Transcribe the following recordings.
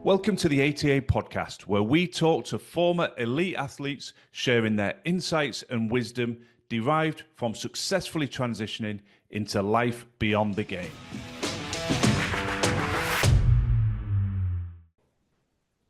Welcome to the ATA podcast, where we talk to former elite athletes sharing their insights and wisdom derived from successfully transitioning into life beyond the game.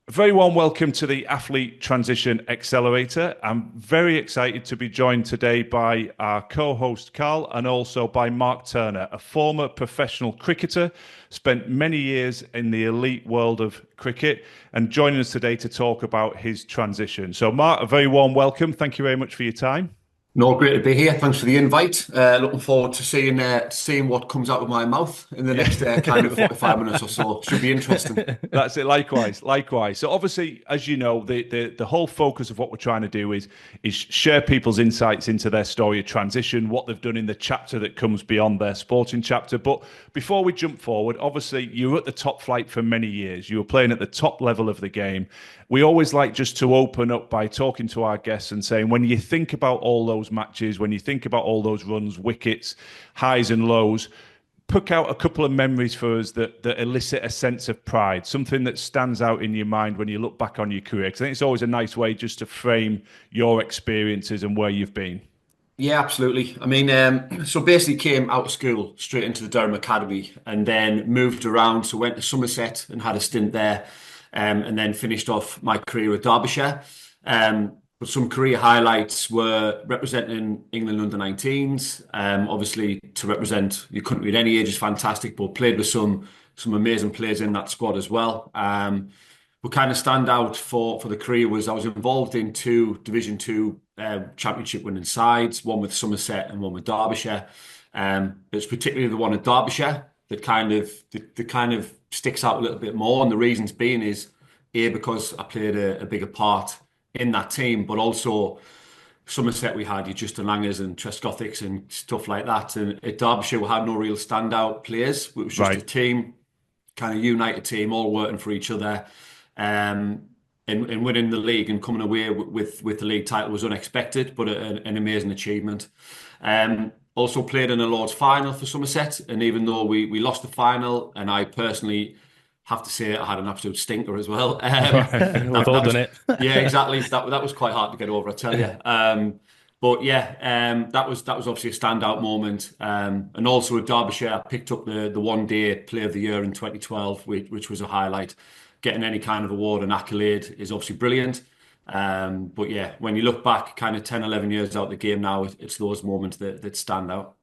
A very warm welcome to the Athlete Transition Accelerator. I'm very excited to be joined today by our co-host Carl and also by Mark Turner, a former professional cricketer, spent many years in the elite world of cricket, and joining us today to talk about his transition. So Mark, a very warm welcome. Thank you very much for your time. No, great to be here. Thanks for the invite. Looking forward to seeing what comes out of my mouth in the next kind of 45 minutes or so. Should be interesting. That's it. Likewise. So obviously, as you know, the whole focus of what we're trying to do is share people's insights into their story of transition, what they've done in the chapter that comes beyond their sporting chapter. But before we jump forward, obviously, you were at the top flight for many years. You were playing at the top level of the game. We always like just to open up by talking to our guests and saying, when you think about all those matches, when you think about all those runs, wickets, highs and lows, pick out a couple of memories for us that elicit a sense of pride, something that stands out in your mind when you look back on your career. Because I think it's always a nice way just to frame your experiences and where you've been. Yeah, absolutely. I mean, so basically came out of school straight into the Durham Academy and then moved around. So went to Somerset and had a stint there. And then finished off my career at Derbyshire. But some career highlights were representing England under-19s. Obviously, to represent your country at any age is fantastic, but played with some amazing players in that squad as well. What kind of stand out for the career was I was involved in two Division 2 championship winning sides, one with Somerset and one with Derbyshire. It's particularly the one at Derbyshire that kind of sticks out a little bit more, and the reasons being is because I played a bigger part in that team, but also Somerset we had your Justin Langers and Trescothics and stuff like that, and at Derbyshire we had no real standout players. It was just a team, kind of united team, all working for each other, and winning the league and coming away with the league title was unexpected, but an amazing achievement. Also played in a Lord's final for Somerset, and even though we lost the final, and I personally have to say I had an absolute stinker as well. We've all done it. Yeah, exactly. That was quite hard to get over, I tell you. But yeah, that was obviously a standout moment. And also at Derbyshire, I picked up the one-day Player of the Year in 2012, which was a highlight. Getting any kind of award and accolade is obviously brilliant. But yeah, when you look back kind of 10, 11 years out of the game now, it's those moments that stand out.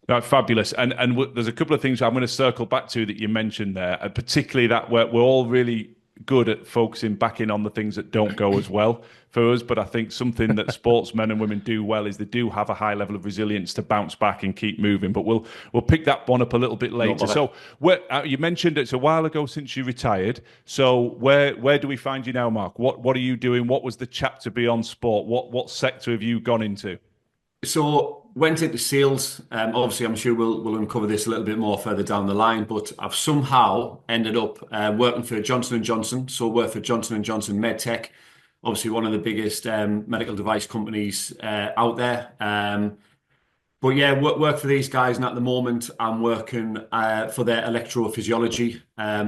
That's fabulous. And there's a couple of things I'm going to circle back to that you mentioned there, and particularly that we're all really good at focusing back in on the things that don't go as well for us. But I think something that sportsmen and women do well is they do have a high level of resilience to bounce back and keep moving. But we'll pick that one up a little bit later. So you mentioned it's a while ago since you retired. So where do we find you now, Mark? What are you doing? What was the chapter beyond sport? What sector have you gone into? So went into sales. Obviously, I'm sure we'll uncover this a little bit more further down the line. But I've somehow ended up working for Johnson & Johnson. So work for Johnson & Johnson MedTech, obviously one of the biggest medical device companies out there. But yeah, work for these guys, and at the moment I'm working for their electrophysiology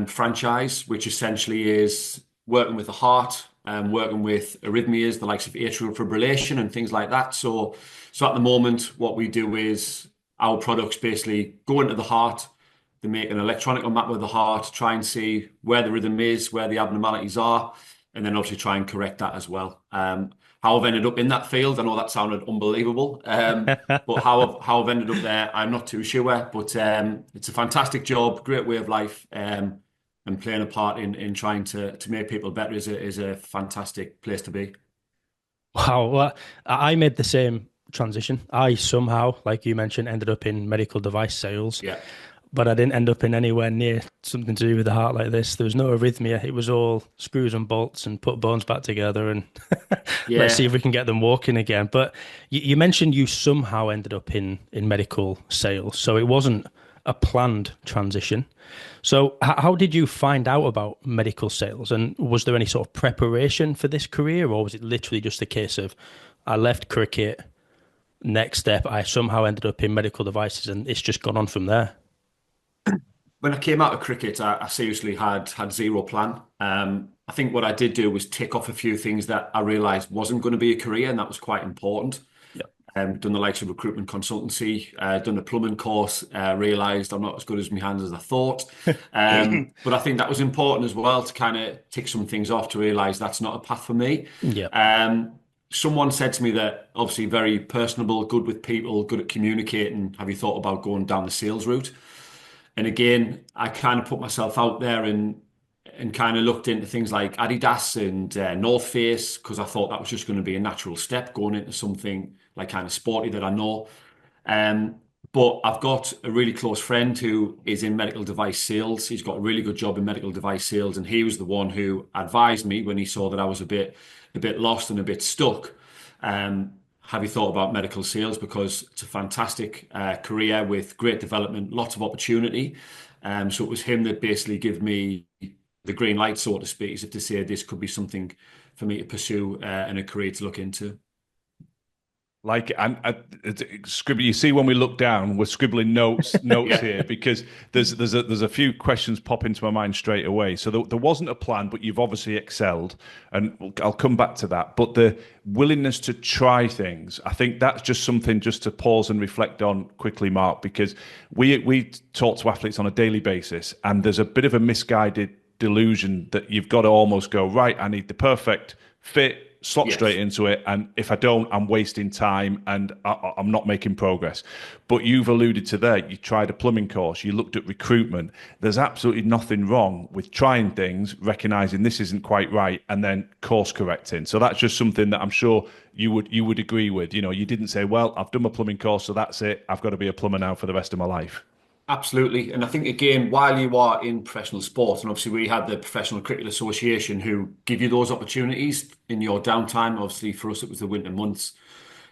franchise, which essentially is working with the heart, working with arrhythmias, the likes of atrial fibrillation and things like that. So at the moment, what we do is our products basically go into the heart. They make an electronic map of the heart, try and see where the rhythm is, where the abnormalities are, and then obviously try and correct that as well. How I've ended up in that field, I know that sounded unbelievable, but how I've ended up there, I'm not too sure. But it's a fantastic job, great way of life, and playing a part in trying to make people better is a fantastic place to be. Wow, well, I made the same transition. I somehow, like you mentioned, ended up in medical device sales. Yeah. But I didn't end up in anywhere near something to do with the heart like this. There was no arrhythmia. It was all screws and bolts and put bones back together and let's see if we can get them walking again. But you mentioned you somehow ended up in medical sales. So it wasn't a planned transition. So how did you find out about medical sales? And was there any sort of preparation for this career, or was it literally just a case of I left cricket, next step, I somehow ended up in medical devices and it's just gone on from there? when I came out of cricket, I seriously had zero plan. I think what I did do was tick off a few things that I realised wasn't going to be a career, and that was quite important. Yeah. Done the likes of recruitment consultancy, done a plumbing course, realised I'm not as good as my hands as I thought. But I think that was important as well to kind of tick some things off to realise that's not a path for me. Yeah. Someone said to me that obviously very personable, good with people, good at communicating. Have you thought about going down the sales route? And again, I kind of put myself out there and kind of looked into things like Adidas and North Face because I thought that was just going to be a natural step going into something like kind of sporty that I know. Um, but I've got a really close friend who is in medical device sales. He's got a really good job in medical device sales, and he was the one who advised me when he saw that I was a bit lost and a bit stuck. Have you thought about medical sales? Because it's a fantastic career with great development, lots of opportunity. So it was him that basically gave me the green light, so to speak, as if to say this could be something for me to pursue and a career to look into. Like, and scribble. You see, when we look down, we're scribbling notes Yeah. here because there's a few questions pop into my mind straight away. So there wasn't a plan, but you've obviously excelled, and I'll come back to that. But the willingness to try things, I think that's just something just to pause and reflect on quickly, Mark, because we talk to athletes on a daily basis, and there's a bit of a misguided delusion that you've got to almost go, right, I need the perfect fit, slot straight into it, and if I don't, I'm wasting time and I'm not making progress. But you've alluded to there, you tried a plumbing course, you looked at recruitment. There's absolutely nothing wrong with trying things, recognizing this isn't quite right, and then course correcting. So that's just something that I'm sure you would agree with. You know, you didn't say, well, I've done my plumbing course, so that's it, I've got to be a plumber now for the rest of my life. Absolutely. And I think, again, while you are in professional sport, and obviously we had the Professional Cricket Association who give you those opportunities in your downtime. Obviously, for us, it was the winter months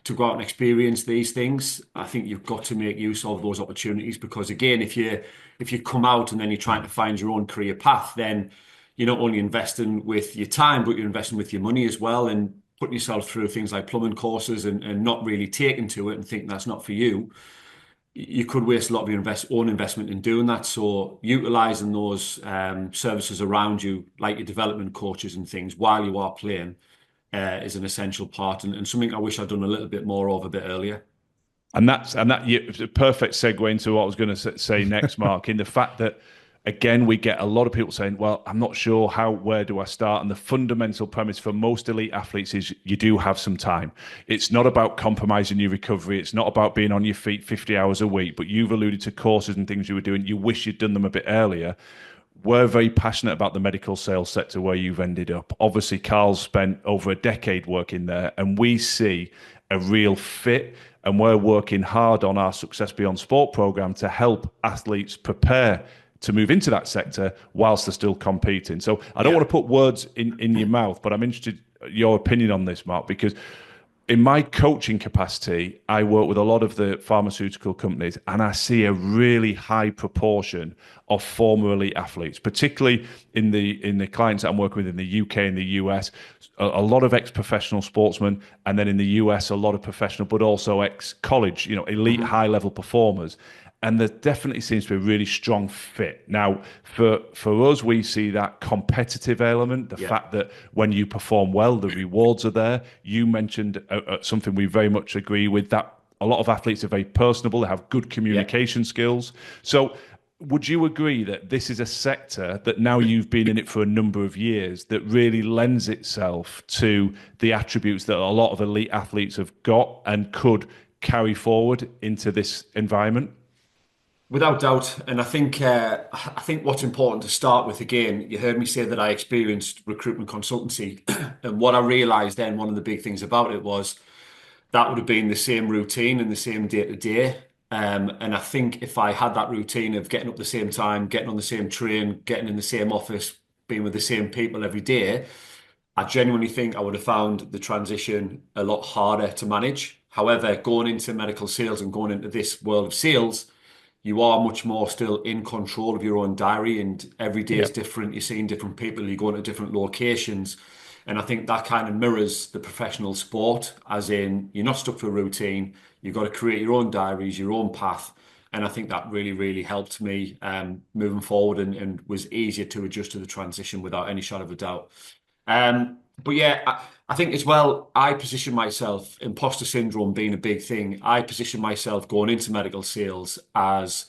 to go out and experience these things. I think you've got to make use of those opportunities because, again, if you come out and then you're trying to find your own career path, then you're not only investing with your time, but you're investing with your money as well and putting yourself through things like plumbing courses and not really taking to it and thinking that's not for you. You could waste a lot of your own investment in doing that. So utilizing those services around you, like your development coaches and things, while you are playing, is an essential part and something I wish I'd done a little bit more of a bit earlier. And it's a perfect segue into what I was going to say next, Mark, in the fact that, again, we get a lot of people saying, well, I'm not sure where do I start? And the fundamental premise for most elite athletes is you do have some time. It's not about compromising your recovery. It's not about being on your feet 50 hours a week, but you've alluded to courses and things you were doing. You wish you'd done them a bit earlier. We're very passionate about the medical sales sector where you've ended up. Obviously, Carl's spent over a decade working there, and we see a real fit. And we're working hard on our Success Beyond Sport program to help athletes prepare to move into that sector whilst they're still competing. So I don't want to put words in your mouth, but I'm interested in your opinion on this, Mark, because in my coaching capacity, I work with a lot of the pharmaceutical companies, and I see a really high proportion of former elite athletes, particularly in the clients that I'm working with in the UK and the US. A lot of ex-professional sportsmen, and then in the US, a lot of professional, but also ex-college, elite high-level performers. And there definitely seems to be a really strong fit. Now, for us, we see that competitive element, the fact that when you perform well, the rewards are there. You mentioned something we very much agree with, that a lot of athletes are very personable, they have good communication skills. So would you agree that this is a sector that now you've been in it for a number of years that really lends itself to the attributes that a lot of elite athletes have got and could carry forward into this environment? Without doubt, and I think what's important to start with, again, you heard me say that I experienced recruitment consultancy, and what I realised then, one of the big things about it was that would have been the same routine and the same day to day. And I think if I had that routine of getting up the same time, getting on the same train, getting in the same office, being with the same people every day, I genuinely think I would have found the transition a lot harder to manage. However, going into medical sales and going into this world of sales, you are much more still in control of your own diary, and every day is different. You're seeing different people, you're going to different locations. And I think that kind of mirrors the professional sport, as in you're not stuck to a routine. You've got to create your own diaries, your own path, And I think that really, really helped me moving forward and was easier to adjust to the transition without any shadow of a doubt. But yeah, I think as well, I position myself, imposter syndrome being a big thing, I position myself going into medical sales as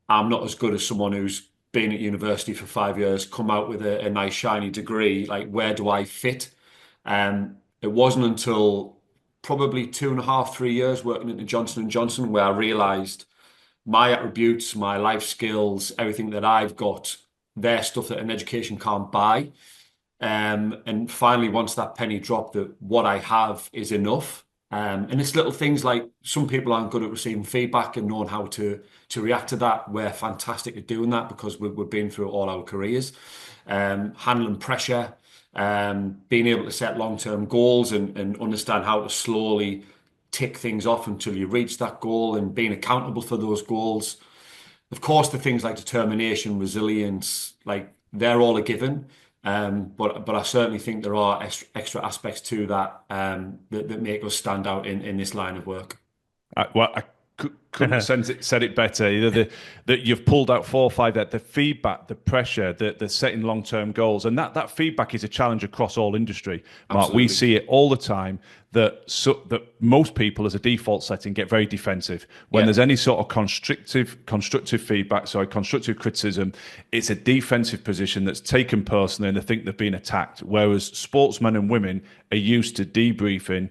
I'm not as good as someone who's been at university for 5 years, come out with a nice shiny degree. Like, where do I fit? It wasn't until probably 2.5, 3 years working at the Johnson & Johnson where I realized my attributes, my life skills, everything that I've got, they're stuff that an education can't buy. And finally, once that penny dropped, that what I have is enough. And it's little things like some people aren't good at receiving feedback and knowing how to react to that. We're fantastic at doing that because we've been through all our careers. Handling pressure, being able to set long-term goals and understand how to slowly tick things off until you reach that goal and being accountable for those goals. Of course, the things like determination, resilience, like they're all a given. But I certainly think there are extra aspects to that that make us stand out in this line of work. I couldn't have said it better. That you've pulled out 4 or 5 there. The feedback, the pressure, the setting long-term goals, and that feedback is a challenge across all industry. Mark, Absolutely. we see it all the time that most people, as a default setting, get very defensive when there's any sort of constructive feedback. Sorry, constructive criticism. It's a defensive position that's taken personally, and they think they've been attacked. Whereas sportsmen and women are used to debriefing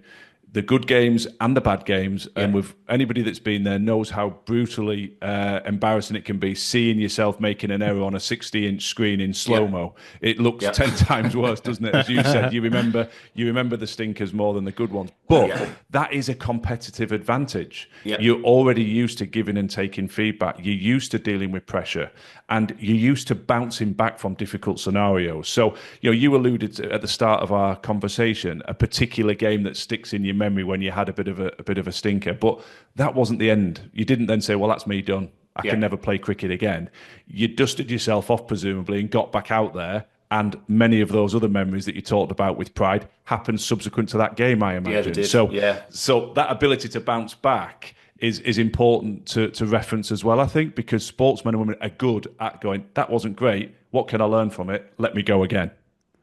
the good games and the bad games. And with anybody that's been there knows how brutally embarrassing it can be seeing yourself making an error on a 60-inch screen in slow-mo. It looks 10 times worse, doesn't it? As you said, you remember the stinkers more than the good ones. But that is a competitive advantage. You're already used to giving and taking feedback. You're used to dealing with pressure, and you're used to bouncing back from difficult scenarios. So, you alluded to, at the start of our conversation, a particular game that sticks in your memory when you had a bit of a stinker, but that wasn't the end. You didn't then say, well, that's me done, I can never play cricket again. You dusted yourself off presumably and got back out there, and many of those other memories that you talked about with pride happened subsequent to that game, I imagine. They did. So that ability to bounce back is important to reference as well, I think, because sportsmen and women are good at going, that wasn't great, what can I learn from it, let me go again.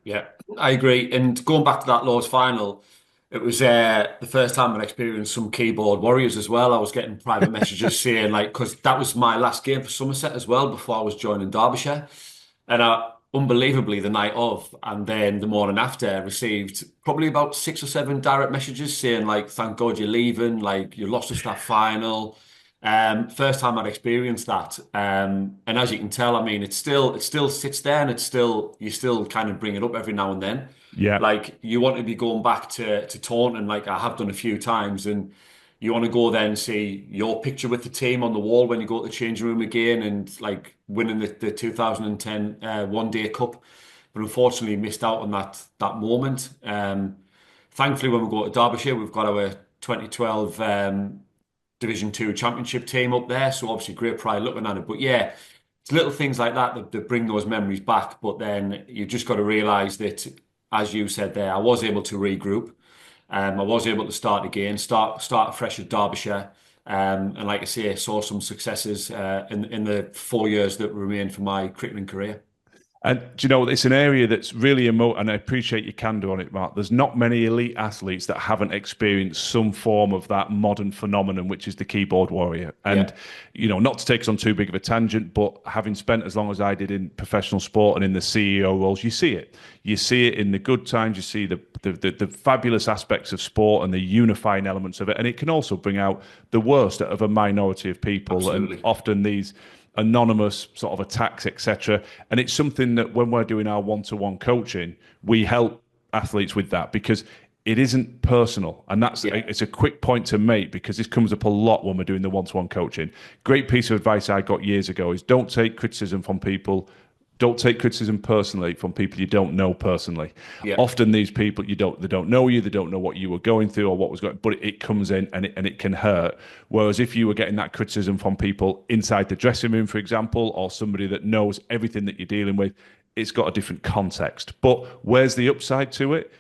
Yeah, I agree. And going back to that Lord's final, it was the first time I'd experienced some keyboard warriors as well. I was getting private messages saying, like, because that was my last game for Somerset as well before I was joining Derbyshire. And unbelievably, the night of and then the morning after, I received probably about 6 or 7 direct messages saying, like, thank God you're leaving, like, you lost us that final. First time I'd experienced that. And as you can tell, I mean, it still sits there, and you still kind of bring it up every now and then. Yeah. Like, you want to be going back to Taunton, like I have done a few times, and you want to go then see your picture with the team on the wall when you go to the changing room again, and like winning the 2010 one-day cup. But unfortunately missed out on that moment. Thankfully, when we go to Derbyshire, we've got our 2012 Division 2 Championship team up there, so obviously great pride looking at it. But yeah, it's little things like that bring those memories back. But then you've just got to realise that, as you said there, I was able to regroup. I was able to start again, start afresh at Derbyshire. And like I say, saw some successes in the 4 years that remained for my cricketing career. And do you know, it's an area that's really and I appreciate your candor on it, Mark. There's not many elite athletes that haven't experienced some form of that modern phenomenon, which is the keyboard warrior. And, not to take us on too big of a tangent, but having spent as long as I did in professional sport and in the CEO roles, you see it. You see it in the good times. You see the fabulous aspects of sport and the unifying elements of it. And it can also bring out the worst of a minority of people. Absolutely. And often these anonymous sort of attacks, etc. And it's something that when we're doing our one-to-one coaching, we help athletes with that, because it isn't personal. And it's a quick point to make, because this comes up a lot when we're doing the one-to-one coaching. Great piece of advice I got years ago is don't take criticism from people. Don't take criticism personally from people you don't know personally. Yeah. Often these people they don't know you, they don't know what you were going through or what was going, but it comes in and it can hurt. Whereas if you were getting that criticism from people inside the dressing room, for example, or somebody that knows everything that you're dealing with, it's got a different context. But where's the upside to it?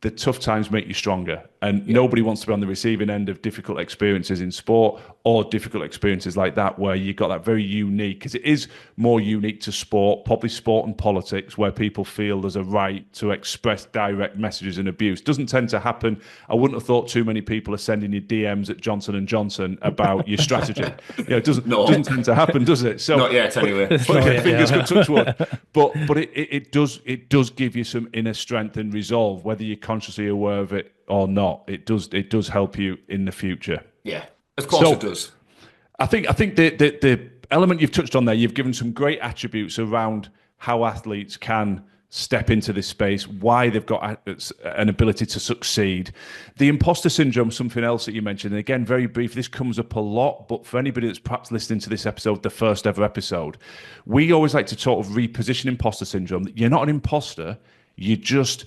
the tough times make you stronger. And nobody wants to be on the receiving end of difficult experiences in sport or difficult experiences like that, where you got that very unique, because it is more unique to sport, probably sport and politics, where people feel there's a right to express direct messages and abuse. Doesn't tend to happen. I wouldn't have thought too many people are sending you DMs at Johnson and Johnson about your strategy. It doesn't tend to happen, does it? So, not yet, anyway. Fingers could touch wood. But it does give you some inner strength and resolve, whether you're consciously aware of it or not. It does help you in the future. Yeah, of course it does. I think the element you've touched on there, you've given some great attributes around how athletes can step into this space, why they've got an ability to succeed. The imposter syndrome, something else that you mentioned, and again, very brief, this comes up a lot, but for anybody that's perhaps listening to this episode, the first ever episode, we always like to sort of reposition imposter syndrome. You're not an imposter, you're just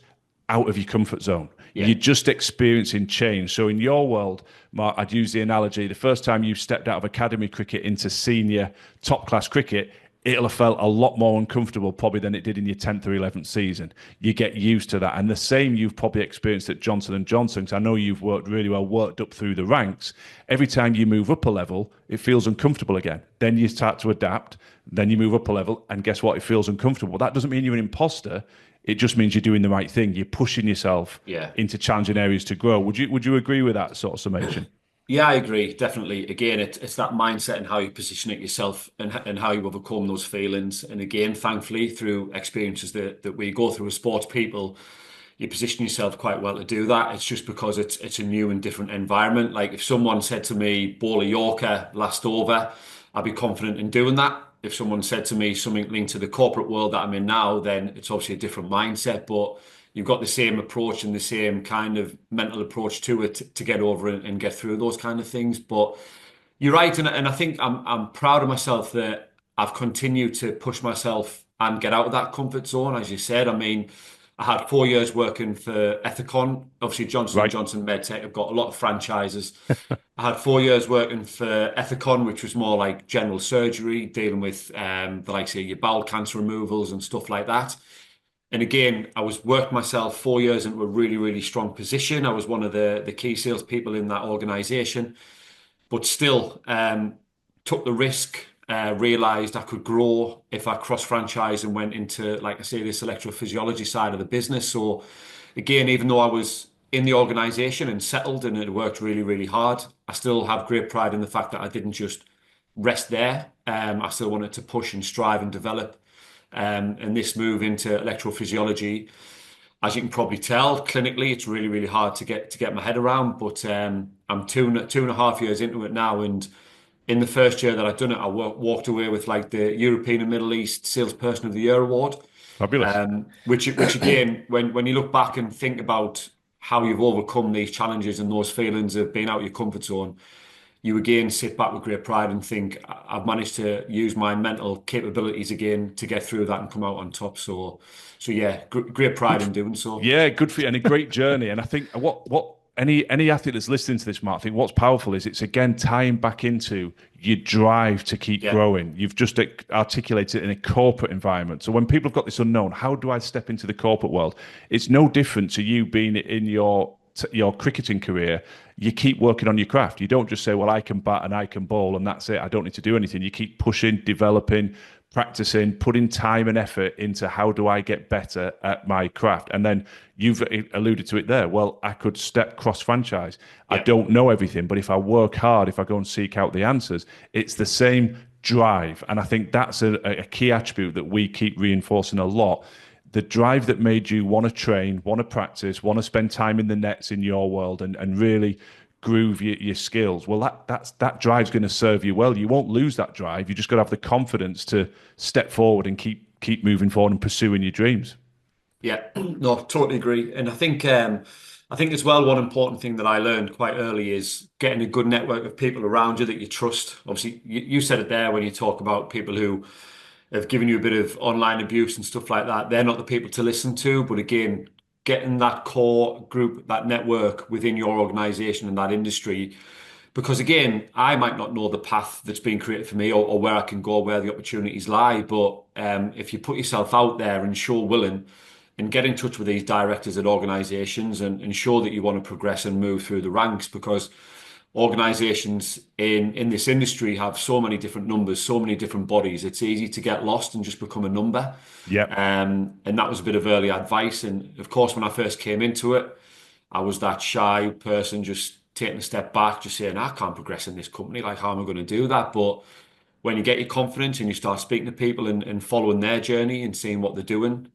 out of your comfort zone. Yeah. You're just experiencing change. So in your world, Mark, I'd use the analogy, the first time you stepped out of academy cricket into senior top class cricket, it'll have felt a lot more uncomfortable probably than it did in your 10th or 11th season. You get used to that. And the same you've probably experienced at Johnson & Johnson, because I know you've worked really well, worked up through the ranks. Every time you move up a level, it feels uncomfortable again. Then you start to adapt. Then you move up a level, and guess what? It feels uncomfortable. That doesn't mean you're an imposter. It just means you're doing the right thing. You're pushing yourself into challenging areas to grow. Would you agree with that sort of summation? Yeah, I agree. Definitely. Again, it's that mindset and how you position it yourself and how you overcome those feelings. And again, thankfully, through experiences that we go through as sports people, you position yourself quite well to do that. It's just because it's a new and different environment. Like if someone said to me, bowl a Yorker last over, I'd be confident in doing that. If someone said to me something linked to the corporate world that I'm in now, then it's obviously a different mindset. But you've got the same approach and the same kind of mental approach to it to get over and get through those kind of things. But you're right, and I think I'm proud of myself that I've continued to push myself and get out of that comfort zone. As you said, I mean, I had 4 years working for Ethicon. Obviously, Johnson & Johnson MedTech have got a lot of franchises. I had 4 years working for Ethicon, which was more like general surgery, dealing with the likes of your bowel cancer removals and stuff like that. And again, I was worked myself 4 years into a really, really strong position. I was one of the key salespeople in that organization, but still took the risk, realized I could grow if I cross-franchise and went into, like I say, this electrophysiology side of the business. So again, even though I was in the organization and settled and it worked really, really hard, I still have great pride in the fact that I didn't just rest there. I still wanted to push and strive and develop. And this move into electrophysiology, as you can probably tell, clinically, it's really, really hard to get my head around. But I'm two and a half years into it now, and in the first year that I've done it, I walked away with like the European and Middle East Salesperson of the Year award. Fabulous. Which again, when you look back and think about how you've overcome these challenges and those feelings of being out of your comfort zone, you again sit back with great pride and think, I've managed to use my mental capabilities again to get through that and come out on top. So yeah, great pride in doing so. Yeah, good for you, and a great journey. And I think what any athlete that's listening to this, Mark, I think what's powerful is it's again tying back into your drive to keep growing. You've just articulated it in a corporate environment. So when people have got this unknown, how do I step into the corporate world? It's no different to you being in your cricketing career. You keep working on your craft. You don't just say, well, I can bat and I can bowl and that's it. I don't need to do anything. You keep pushing, developing, practicing, putting time and effort into how do I get better at my craft. And then you've alluded to it there. Well, I could step cross-franchise. I don't know everything, but if I work hard, if I go and seek out the answers, it's the same drive. And I think that's a key attribute that we keep reinforcing a lot. The drive that made you want to train, want to practice, want to spend time in the nets in your world and really groove your skills. Well, that drive's going to serve you well. You won't lose that drive. You just got to have the confidence to step forward and keep moving forward and pursuing your dreams. Yeah, no, totally agree. And I think as well, one important thing that I learned quite early is getting a good network of people around you that you trust. Obviously, you said it there when you talk about people who have given you a bit of online abuse and stuff like that. They're not the people to listen to. But again, getting that core group, that network within your organization and that industry, because again, I might not know the path that's been created for me or where I can go, where the opportunities lie. But if you put yourself out there and show willing, and get in touch with these directors at organizations and ensure that you want to progress and move through the ranks, because organizations in this industry have so many different numbers, so many different bodies. It's easy to get lost and just become a number. Yeah. And that was a bit of early advice. And of course, when I first came into it, I was that shy person, just taking a step back, just saying, I can't progress in this company. Like, how am I going to do that? But when you get your confidence and you start speaking to people and following their journey and seeing what they're doing,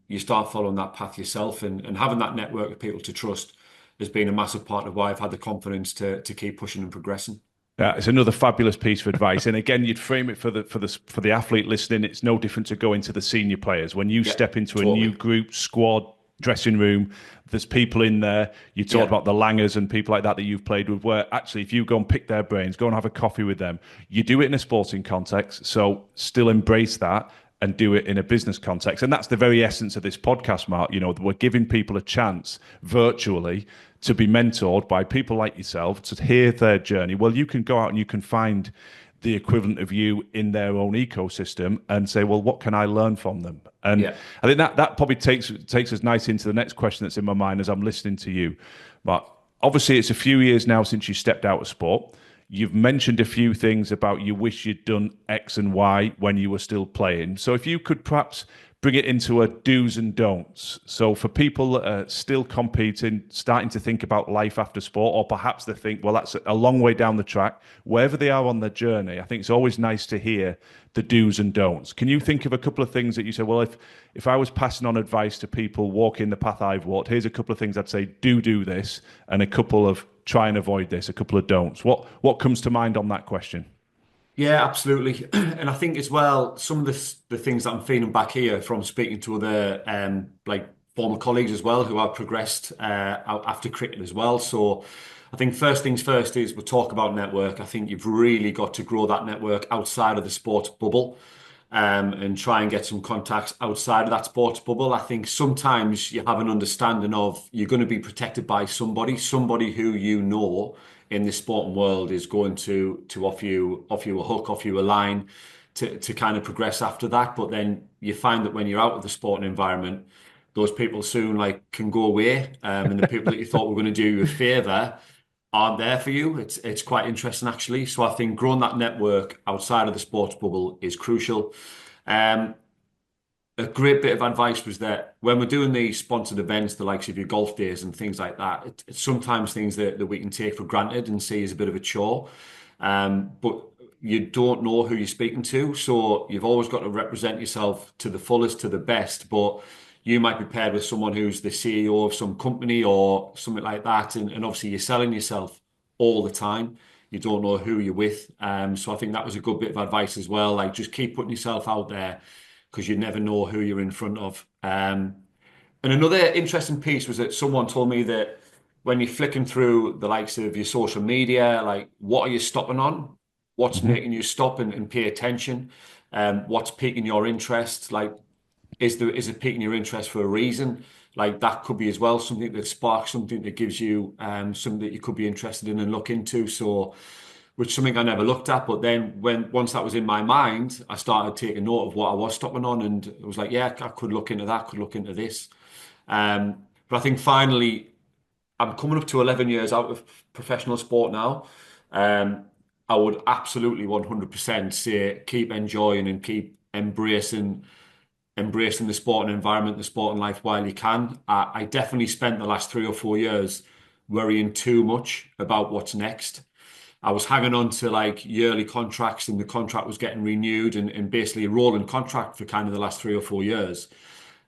you start following that path yourself, and having that network of people to trust has been a massive part of why I've had the confidence to keep pushing and progressing. It's another fabulous piece of advice, and again, you'd frame it for the athlete listening. It's no different to going to the senior players when you step into a new group, squad, dressing room. There's people in there. You talked about the Langers and people like that you've played with, where actually if you go and pick their brains, go and have a coffee with them, you do it in a sporting context. So still embrace that and do it in a business context. And that's the very essence of this podcast, Mark. We're giving people a chance virtually to be mentored by people like yourself, to hear their journey. Well, you can go out and you can find the equivalent of you in their own ecosystem and say, well, what can I learn from them? And I think that probably takes us nice into the next question that's in my mind as I'm listening to you. But obviously, it's a few years now since you stepped out of sport. You've mentioned a few things about you wish you'd done X and Y when you were still playing. So if you could perhaps bring it into a do's and don'ts. So for people that are still competing, starting to think about life after sport, or perhaps they think, well, that's a long way down the track, wherever they are on their journey, I think it's always nice to hear the do's and don'ts. Can you think of a couple of things that you say, well, if I was passing on advice to people walking the path I've walked, here's a couple of things I'd say, do this, and a couple of try and avoid this, a couple of don'ts. What comes to mind on that question? Yeah, absolutely. And I think as well, some of the things that I'm feeling back here from speaking to other like former colleagues as well who have progressed out after cricket as well. So I think first things first is we'll talk about network. I think you've really got to grow that network outside of the sports bubble, and try and get some contacts outside of that sports bubble. I think sometimes you have an understanding of you're going to be protected by somebody who you know in the sporting world is going to offer you a hook, offer you a line to kind of progress after that. But then you find that when you're out of the sporting environment, those people soon can go away, and the people that you thought were going to do you a favour aren't there for you. It's quite interesting actually. So I think growing that network outside of the sports bubble is crucial. A great bit of advice was that when we're doing these sponsored events, the likes of your golf days and things like that, it's sometimes things that we can take for granted and see as a bit of a chore. But you don't know who you're speaking to. So you've always got to represent yourself to the fullest, to the best. But you might be paired with someone who's the CEO of some company or something like that. And obviously you're selling yourself all the time. You don't know who you're with. So I think that was a good bit of advice as well. Like just keep putting yourself out there because you never know who you're in front of. And another interesting piece was that someone told me that when you're flicking through the likes of your social media, like what are you stopping on? What's making you stop and pay attention? What's piquing your interest? Like, is it piquing your interest for a reason? Like that could be as well something that sparks something that gives you something that you could be interested in and look into. So, which something I never looked at, but then once that was in my mind, I started taking note of what I was stopping on, and it was like, yeah, I could look into that, could look into this. But I think finally, I'm coming up to 11 years out of professional sport now. I would absolutely 100% say keep enjoying and keep embracing the sporting environment, the sporting life while you can. I definitely spent the last 3 or 4 years worrying too much about what's next. I was hanging on to yearly contracts and the contract was getting renewed and basically a rolling contract for kind of the last 3 or 4 years.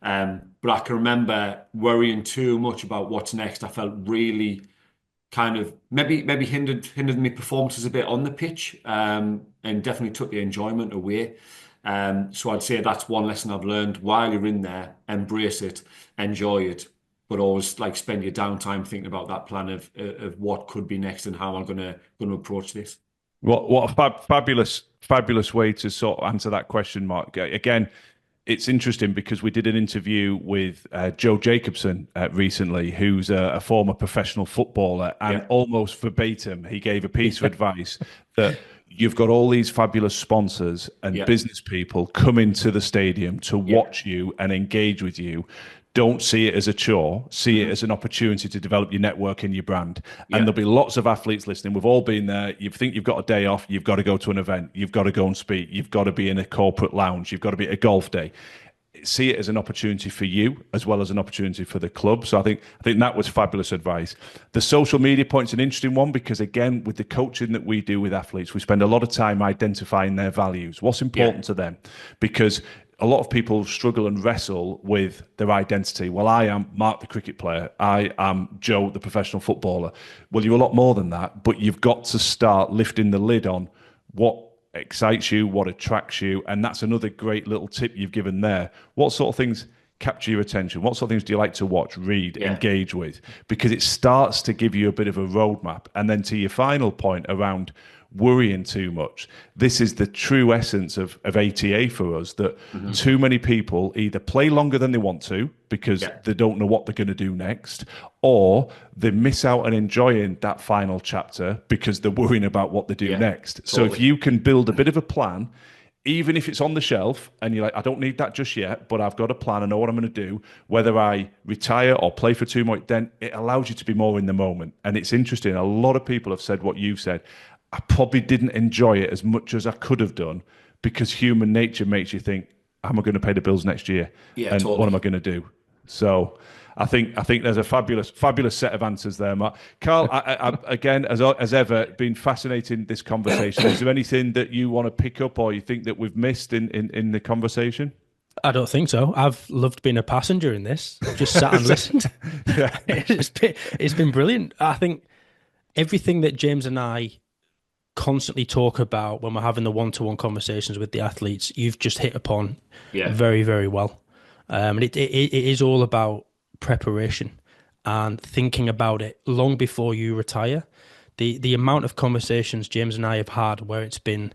But I can remember worrying too much about what's next. I felt really kind of maybe hindered my performances a bit on the pitch, and definitely took the enjoyment away. So I'd say that's one lesson I've learned. While you're in there, embrace it, enjoy it, but always spend your downtime thinking about that plan of what could be next and how I'm gonna approach this. What a fabulous way to sort of answer that question, Mark. Again, it's interesting because we did an interview with Joe Jacobson recently, who's a former professional footballer, and almost verbatim, he gave a piece of advice that you've got all these fabulous sponsors and business people coming to the stadium to watch you and engage with you. don't see it as a chore, see it as an opportunity to develop your network and your brand. Yeah. And there'll be lots of athletes listening. We've all been there. You think you've got a day off, you've got to go to an event, you've got to go and speak, you've got to be in a corporate lounge, you've got to be at a golf day. See it as an opportunity for you as well as an opportunity for the club. So I think that was fabulous advice. The social media point's an interesting one because, again, with the coaching that we do with athletes, we spend a lot of time identifying their values, what's important to them, because a lot of people struggle and wrestle with their identity. Well, I am Mark the cricket player. I am Joe the professional footballer. Well, you're a lot more than that, but you've got to start lifting the lid on what excites you, what attracts you. And that's another great little tip you've given there. What sort of things capture your attention? What sort of things do you like to watch, read, engage with? Because it starts to give you a bit of a roadmap. And then to your final point around worrying too much, this is the true essence of ATA for us, that too many people either play longer than they want to because they don't know what they're going to do next, or they miss out on enjoying that final chapter because they're worrying about what they do next. Totally. So if you can build a bit of a plan, even if it's on the shelf and you're like, I don't need that just yet, but I've got a plan, I know what I'm going to do, whether I retire or play for 2 more, then it allows you to be more in the moment. And it's interesting, a lot of people have said what you've said. I probably didn't enjoy it as much as I could have done because human nature makes you think, how am I going to pay the bills next year? And totally. What am I going to do? So I think there's a fabulous set of answers there, Mark. Carl, I again, as ever, been fascinating this conversation. Is there anything that you want to pick up or you think that we've missed in the conversation? I don't think so. I've loved being a passenger in this. Just sat and listened. It's been brilliant. I think everything that James and I constantly talk about when we're having the one-to-one conversations with the athletes, you've just hit upon very, very well. And it is all about preparation and thinking about it long before you retire. The amount of conversations James and I have had where it's been,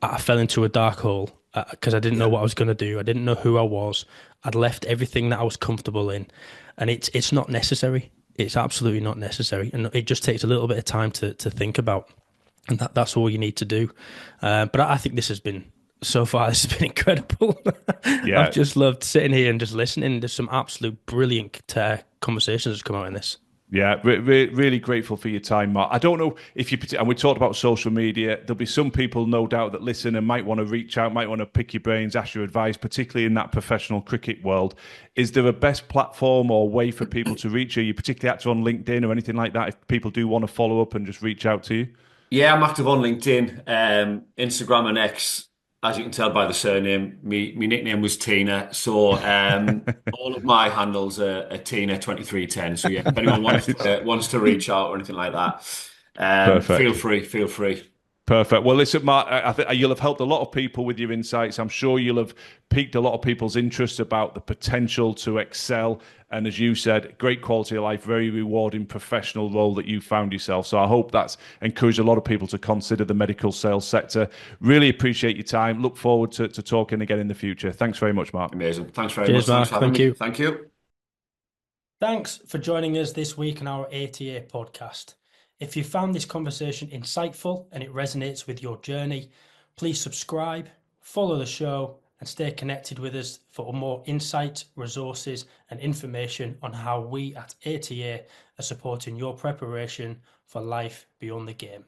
I fell into a dark hole because I didn't know what I was going to do. I didn't know who I was. I'd left everything that I was comfortable in, and it's not necessary. It's absolutely not necessary, and it just takes a little bit of time to think about. And that's all you need to do. But I think this has been incredible. I've just loved sitting here and just listening. There's some absolute brilliant conversations that come out in this. Yeah, really grateful for your time, Mark. I don't know if and we talked about social media. There'll be some people, no doubt, that listen and might want to reach out, might want to pick your brains, ask your advice, particularly in that professional cricket world. Is there a best platform or way for people to reach you? Are you particularly active on LinkedIn or anything like that if people do want to follow up and just reach out to you? Yeah, I'm active on LinkedIn, Instagram and X. As you can tell by the surname, my nickname was Tina. So all of my handles are Tina2310. So yeah, if anyone wants to reach out or anything like that, feel free. Perfect. Well, listen, Mark, I think you'll have helped a lot of people with your insights. I'm sure you'll have piqued a lot of people's interest about the potential to excel. And as you said, great quality of life, very rewarding professional role that you found yourself. So I hope that's encouraged a lot of people to consider the medical sales sector. Really appreciate your time. Look forward to talking again in the future. Thanks very much, Mark. Amazing. Thanks very much. Mark. Thank you. Thank you. Thanks for joining us this week on our ATA podcast. If you found this conversation insightful and it resonates with your journey, please subscribe, follow the show, and stay connected with us for more insight, resources, and information on how we at ATA are supporting your preparation for life beyond the game.